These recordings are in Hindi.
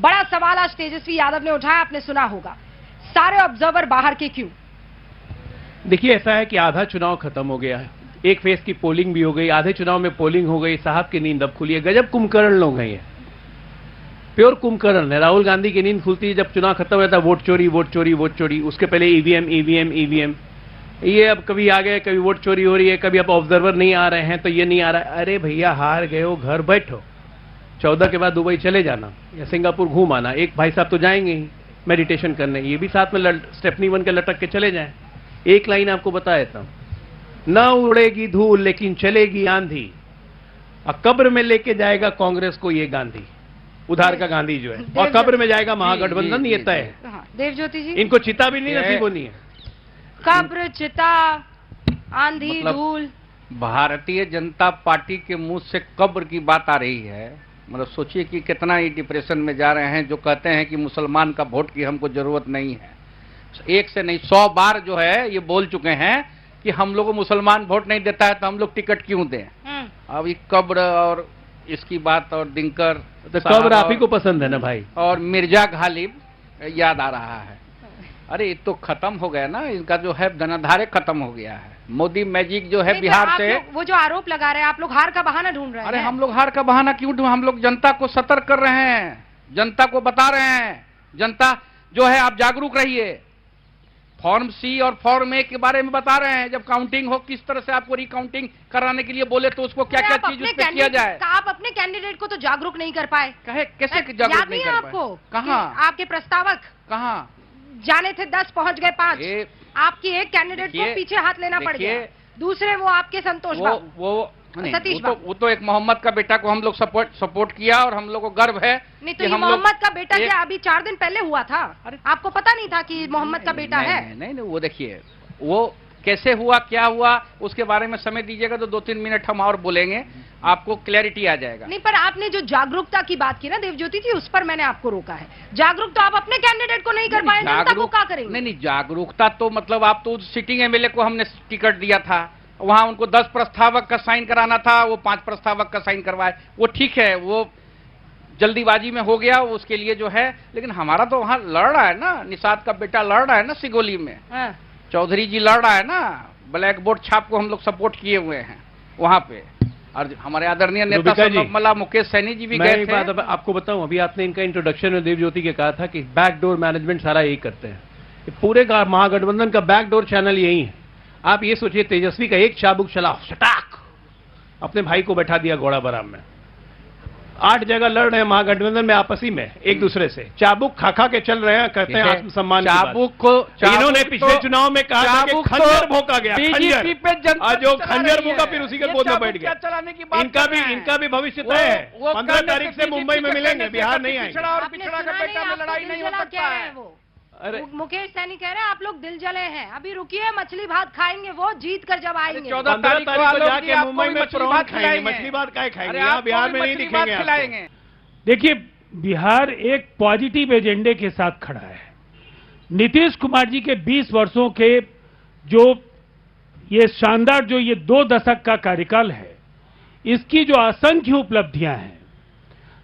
बड़ा सवाल आज तेजस्वी यादव ने उठाया, आपने सुना होगा। सारे ऑब्जर्वर बाहर के क्यों? देखिए, ऐसा है कि आधा चुनाव खत्म हो गया है, एक फेज की पोलिंग भी हो गई, आधे चुनाव में पोलिंग हो गई, साहब की नींद अब खुली है। गजब कुंभकर्ण लोग हैं ये, प्योर कुंभकर्ण है। राहुल गांधी की नींद खुलती है जब चुनाव खत्म रहता है, वोट चोरी वोट चोरी वोट चोरी। उसके पहले ईवीएम ईवीएम ईवीएम, ये अब कभी आ गए, कभी वोट चोरी हो रही है, कभी अब ऑब्जर्वर नहीं आ रहे हैं तो ये नहीं आ रहा है। अरे भैया, हार गए हो, घर बैठो, 14 के बाद दुबई चले जाना या सिंगापुर घूम आना। एक भाई साहब तो जाएंगे ही मेडिटेशन करने, ये भी साथ में स्टेपनी बन के लटक के चले जाएं। एक लाइन आपको बता देता हूं, न उड़ेगी धूल लेकिन चलेगी आंधी, और कब्र में लेके जाएगा कांग्रेस को ये गांधी, उधार का गांधी जो है, और कब्र में जाएगा महागठबंधन, ये तय है। देवज्योति जी, इनको चिता भी नहीं नसीब होनी है। कब्र, चिता, आंधी, धूल। भारतीय जनता पार्टी के मुंह से कब्र की बात आ रही है। मतलब सोचिए कि कितना ही डिप्रेशन में जा रहे हैं, जो कहते हैं कि मुसलमान का वोट की हमको जरूरत नहीं है। एक से नहीं 100 बार जो है ये बोल चुके हैं कि हम लोग को मुसलमान वोट नहीं देता है तो हम लोग टिकट क्यों दें। अब ये कब्र और इसकी बात और दिनकर, तो कब्र आप ही को पसंद है ना भाई, और मिर्जा गालिब याद आ रहा है। अरे ये तो खत्म हो गया ना, इनका जो है धनाधारे खत्म हो गया है। मोदी मैजिक जो है बिहार से, वो जो आरोप लगा रहे हैं, आप लोग हार का बहाना ढूंढ रहे हैं। अरे हम लोग हार का बहाना क्यों ढूंढ, हम लोग जनता को सतर्क कर रहे हैं, जनता को बता रहे हैं, जनता जो है आप जागरूक रहिए। फॉर्म सी और फॉर्म ए के बारे में बता रहे हैं, जब काउंटिंग हो किस तरह से आपको रिकाउंटिंग कराने के लिए बोले तो उसको क्या क्या चीज उस पे किया जाए। आप अपने कैंडिडेट को तो जागरूक नहीं कर पाए। कैसे जागरूक नहीं कर पाए? आपको कहाँ? आपके प्रस्तावक कहाँ जाने थे 10, पहुंच गए 5। आपकी एक कैंडिडेट को पीछे हाथ लेना पड़ गया, दूसरे वो आपके संतोष बाबू, सतीश बाबू। वो तो एक मोहम्मद का बेटा को हम लोग सपोर्ट किया और हम लोग को गर्व है। नहीं तो ये मोहम्मद का बेटा क्या अभी 4 दिन पहले हुआ था? आपको पता नहीं था कि मोहम्मद का बेटा है? नहीं, वो देखिए वो कैसे हुआ, क्या हुआ, उसके बारे में समय दीजिएगा तो 2-3 मिनट हम और बोलेंगे, आपको क्लैरिटी आ जाएगा। नहीं, पर आपने जो जागरूकता की बात की ना देवज्योति जी, उस पर मैंने आपको रोका है। जागरूक तो आप अपने कैंडिडेट को नहीं कर पाए, जनता को क्या करेंगे? नहीं, जागरूकता तो मतलब आप तो सिटिंग एमएलए को हमने टिकट दिया था, वहां उनको 10 प्रस्तावक का साइन कराना था, वो 5 प्रस्तावक का साइन करवाए, वो ठीक है, वो जल्दीबाजी में हो गया, उसके लिए जो है। लेकिन हमारा तो वहां लड़ रहा है ना, निषाद का बेटा लड़ रहा है ना सिगोली में, चौधरी जी लड़ रहा है ना, ब्लैक बोर्ड छाप को हम लोग सपोर्ट किए हुए हैं वहां पे। और हमारे आदरणीय नेता मला मुकेश सैनी जी भी गए थे। बात आपको बताऊं, अभी आपने इनका इंट्रोडक्शन में देवज्योति के कहा था कि बैकडोर मैनेजमेंट सारा यही करते हैं, पूरे महागठबंधन का बैकडोर चैनल यही है। आप ये सोचिए, तेजस्वी का एक चाबुक चला, सटाक अपने भाई को बैठा दिया घोड़ा बराम में। 8 जगह लड़ रहे हैं महागठबंधन में आपसी में एक दूसरे से, चाबुक खा खा के चल रहे हैं, कहते हैं आत्मसम्मान। चाबुक को इन्होंने पिछले चुनाव में कहा था कि खंजर भोंका गया, बीजेपी पे जनता जो खंजर भोंका फिर उसी के गोद में बैठ गया। इनका भी भविष्य तय है, 15 तारीख से मुंबई में मिलेंगे, बिहार नहीं आएंगे। पिछड़ा का बेटा में लड़ाई नहीं हो सकता है। अरे मुकेश सैनी कह रहे हैं आप लोग दिल जले हैं, अभी रुकिए, मछली भात खाएंगे वो जीत कर जब आएंगे। 14 तारीख को जाके मुंबई में मछली भात खाएंगे, मछली भात क्या खाएंगे, यहाँ बिहार में नहीं दिखेंगे। देखिए, बिहार एक पॉजिटिव एजेंडे के साथ खड़ा है। नीतीश कुमार जी के 20 वर्षों के जो ये शानदार जो ये 2 दशक का कार्यकाल है, इसकी जो असंख्य उपलब्धियां हैं,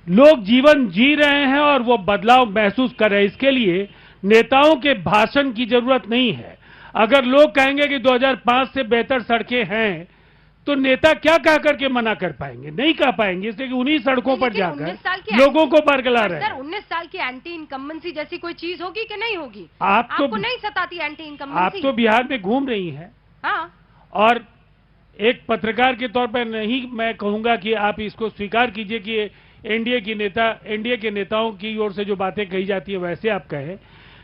लोग जीवन जी रहे हैं और वो बदलाव महसूस कर रहे हैं। इसके लिए नेताओं के भाषण की जरूरत नहीं है। अगर लोग कहेंगे कि 2005 से बेहतर सड़कें हैं, तो नेता क्या कह करके मना कर पाएंगे? नहीं कह पाएंगे, इसलिए कि उन्हीं सड़कों पर जाकर लोगों को बरगला रहे हैं। 19 साल की एंटी इनकम्बेंसी जैसी कोई चीज होगी कि नहीं होगी? आपको नहीं सताती एंटी इनकम्बेंसी? आप तो बिहार में घूम रही हैं। हाँ। और एक पत्रकार के तौर पर नहीं, मैं कहूंगा कि आप इसको स्वीकार कीजिए कि एनडीए के नेताओं की ओर से जो बातें कही जाती है वैसे आप कहें,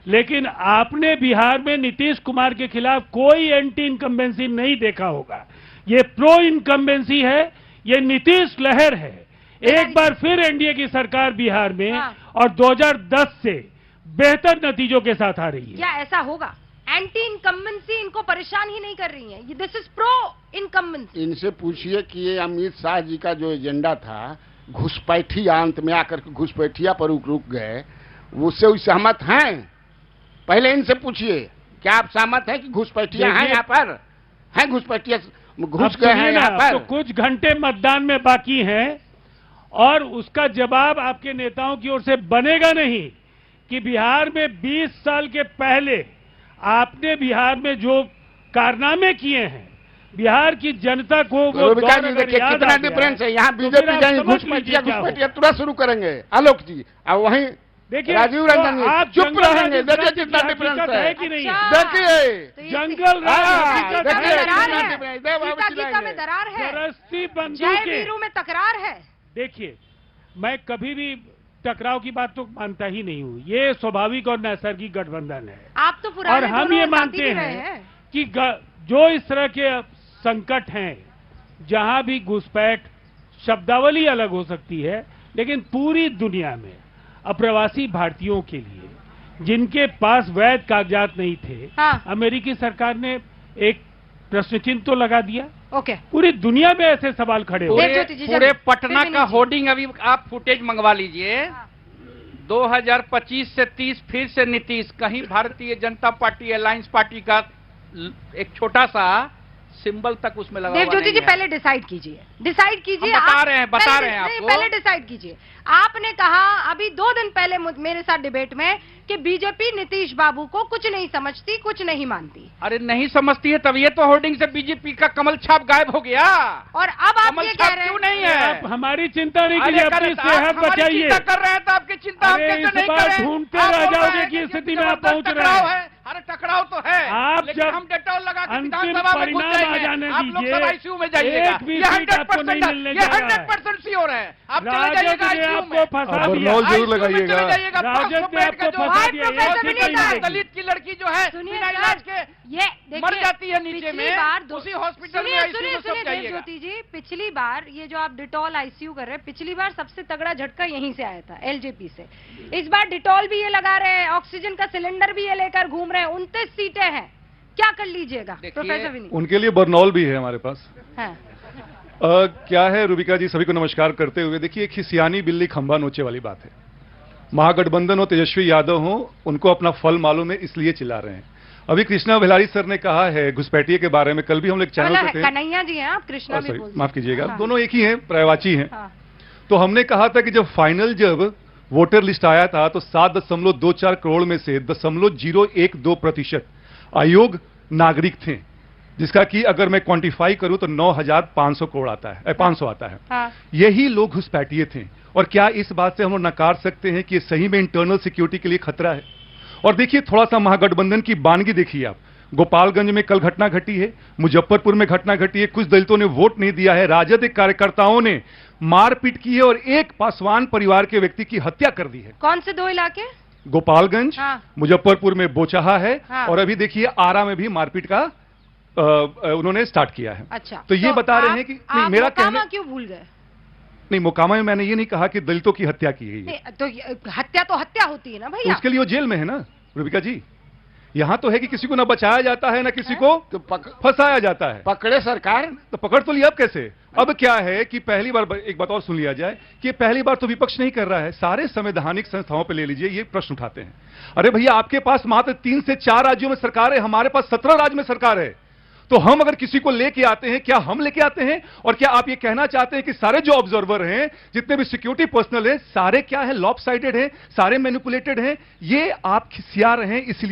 लेकिन आपने बिहार में नीतीश कुमार के खिलाफ कोई एंटी इनकम्बेंसी नहीं देखा होगा। ये प्रो इनकम्बेंसी है, ये नीतीश लहर है। एक बार फिर एनडीए की सरकार बिहार में और 2010 से बेहतर नतीजों के साथ आ रही है। क्या ऐसा होगा? एंटी इनकम्बेंसी इनको परेशान ही नहीं कर रही है, दिस इज प्रो इनकम्बेंसी। इनसे पूछिए कि ये अमित शाह जी का जो एजेंडा था, घुसपैठिया, अंत में आकर के घुसपैठिया पर रुक गए, उससे सहमत हैं? पहले इनसे पूछिए, क्या आप सहमत हैं कि घुसपैठिया हैं यहाँ पर? हैं घुसपैठिया, घुस गए हैं यहाँ पर? तो कुछ घंटे मतदान में बाकी हैं और उसका जवाब आपके नेताओं की ओर से बनेगा नहीं कि बिहार में 20 साल के पहले आपने बिहार में जो कारनामे किए हैं, बिहार की जनता को वो दौर अगर याद कितना आ गया, डिफरेंस है। यहाँ तो बीजेपी फिर आप जाएंगे समझ घुसपैठिया लीजिए क्या घुसपैठिया तुरंत शुरू करेंगे आलोक जी, और वहीं देखिए, राजीव तो रंजन जी आप चुप जंगल रहेंगे। राज देखिए की कितना हकीकत डिफरेंस है है। कि नहीं? अच्छा। देखिए तो ये जंगल राज हाँ, हकीकत गीता में देखिए, दरार कितना है, डिफरेंस है। वापस गीता में दरार है, गरस्ती जय बंदूकें। वीरू में तकरार है। देखिए, मैं कभी भी टकराव की बात तो मानता ही नहीं हूँ। ये स्वाभाविक और नैसर्गिक गठबंधन है आप तो पुराने और हम दोनों ये साथी मानते भी रहे हैं कि जो इस तरह के संकट हैं, जहां भी घुसपैठ, शब्दावली अलग हो सकती है, लेकिन पूरी दुनिया में अप्रवासी भारतीयों के लिए जिनके पास वैध कागजात नहीं थे, हाँ। अमेरिकी सरकार ने एक प्रश्न चिन्ह तो लगा दिया। ओके, पूरी दुनिया में ऐसे सवाल खड़े हो देवज्योति जी, पूरे जल्दी। पटना फिर का विनीत जी। होर्डिंग अभी आप फुटेज मंगवा लीजिए। 2025 से 30 फिर से नीतीश, कहीं Bharatiya Janata party alliance party का एक छोटा सा सिंबल तक उसमें लगा हुआ देवज्योति नहीं जी है। पहले डिसाइड कीजिए, डिसाइड कीजिए। हम बता आप रहे हैं नहीं, आपको। पहले डिसाइड कीजिए। आपने कहा अभी 2 दिन पहले मेरे साथ डिबेट में कि बीजेपी नीतीश बाबू को कुछ नहीं समझती, कुछ नहीं मानती, अरे नहीं समझती है, तब ये तो होर्डिंग से बीजेपी का कमल छाप गायब हो गया। और अब आप कमल ये कह छाप रहे क्यों हैं नहीं है? आप हमारी चिंता नहीं अरे कीजिए, अगर अपनी आप सेहत हमारी बचाइए। चिंता कर रहे हैं तो आपकी चिंता हम अरे कैसे इस नहीं बार करें? ढूंढते आप रह बोल रहे जाओगे हैं कि कि स्थिति में आप जबरदस्त पहुंच रहे टकराव हैं। है। अरे टकराव तो है, आप लेकिन जब हम डेटॉल लगा के अंतिम विधानसभा में घुस परिणाम आ जाएंगे। जाने आप दीजिए। लोकसभा ICU में जाइएगा। एक भी ये सीट आपको नहीं 100% मिलने ये जा रहा है। 100% श्योर है। आप चले राजद जाइएगा ने ICU में। आपको फंसा दिया। बरनौल जरूर ICU में लगाइएगा। चले जाइएगा। राजद ने 500 बेड का आपको जो फंसा है, दिया। प्रोफेसर एक सीट विनीत नहीं सर, मिलेगी। दलित की लड़की जो है सुनिए बिना सर, इलाज के ये देखिए, मर जाती है नीचे पिछली में, बार उसी हॉस्पिटल में सुनिए ICU सुनिए में सब सुनिए जाइएगा। देवज्योति जी, पिछली बार ये जो आप डिटॉल ICU कर रहे हैं, पिछली बार सबसे तगड़ा झटका यहीं से आया था, LJP से। इस बार डिटॉल भी ये लगा रहे हैं, ऑक्सीजन का सिलेंडर भी ये लेकर घूम रहे हैं। 29 सीटें हैं, क्या कर लीजिएगा प्रोफेसर विनीत? उनके लिए बरनौल भी है हमारे पास। हाँ। क्या है रूबिका जी, सभी को नमस्कार करते हुए, देखिए एक खिसियानी बिल्ली खंबा नोचे वाली बात है। महागठबंधन हो, तेजस्वी यादव हो, उनको अपना फल मालूम है, इसलिए चिल्ला रहे हैं। अभी कृष्णा भिलारी सर ने कहा है घुसपैठिए के बारे में, कल भी हम लोग चैनल पे थे। कन्हैया जी हैं आप, कृष्णा भी बोल माफ कीजिएगा, हाँ। दोनों एक ही हैं, पर्यायवाची हैं। हाँ। तो हमने कहा था कि जब वोटर लिस्ट आया था तो 7.24 करोड़ में से 0.012% अयोग्य नागरिक थे, जिसका कि अगर मैं क्वांटिफाई करूं तो 9,500 करोड़ आता है, 500 आता है। हाँ। यही लोग घुसपैठिए थे। और क्या इस बात से हम लोग नकार सकते हैं कि ये सही में इंटरनल सिक्योरिटी के लिए खतरा है? और देखिए थोड़ा सा महागठबंधन की बानगी देखिए आप। गोपालगंज में कल घटना घटी है, मुजफ्फरपुर में घटना घटी है, कुछ दलितों ने वोट नहीं दिया है, राजद के कार्यकर्ताओं ने मारपीट की है और एक पासवान परिवार के व्यक्ति की हत्या कर दी है। कौन से 2 इलाके? गोपालगंज, हाँ। मुजफ्फरपुर में बोचहा है, हाँ। और अभी देखिए आरा में भी मारपीट का उन्होंने स्टार्ट किया है। अच्छा, तो ये बता रहे हैं कि नहीं, मेरा कहना क्यों भूल गए? नहीं, मोकामा में मैंने ये नहीं कहा कि दलितों की हत्या की गई है। नहीं, तो हत्या तो हत्या होती है ना तो भैया। उसके लिए वो जेल में है ना रूबिका जी। यहाँ तो है कि किसी को ना बचाया जाता है ना किसी को तो फंसाया जाता है। पकड़े सरकार। तो पकड़ तो लिया, अब कैसे? अब क्या है कि पहली बार, एक बात और सुन लिया जाए कि पहली बार तो विपक्ष नहीं कर रहा है, सारे संवैधानिक संस्थाओं पे ले लीजिए, ये प्रश्न उठाते हैं। अरे भैया, आपके पास मात्र 3 से 4 राज्यों में सरकार है, हमारे पास 17 राज्य में सरकार है। तो हम अगर किसी को लेके आते हैं, क्या हम लेके आते हैं? और क्या आप ये कहना चाहते हैं कि सारे जो ऑब्जर्वर हैं, जितने भी सिक्योरिटी पर्सनल हैं, सारे क्या है, लॉपसाइडेड हैं, सारे मैनिपुलेटेड हैं? ये आप खिसिया रहे हैं, इसलिए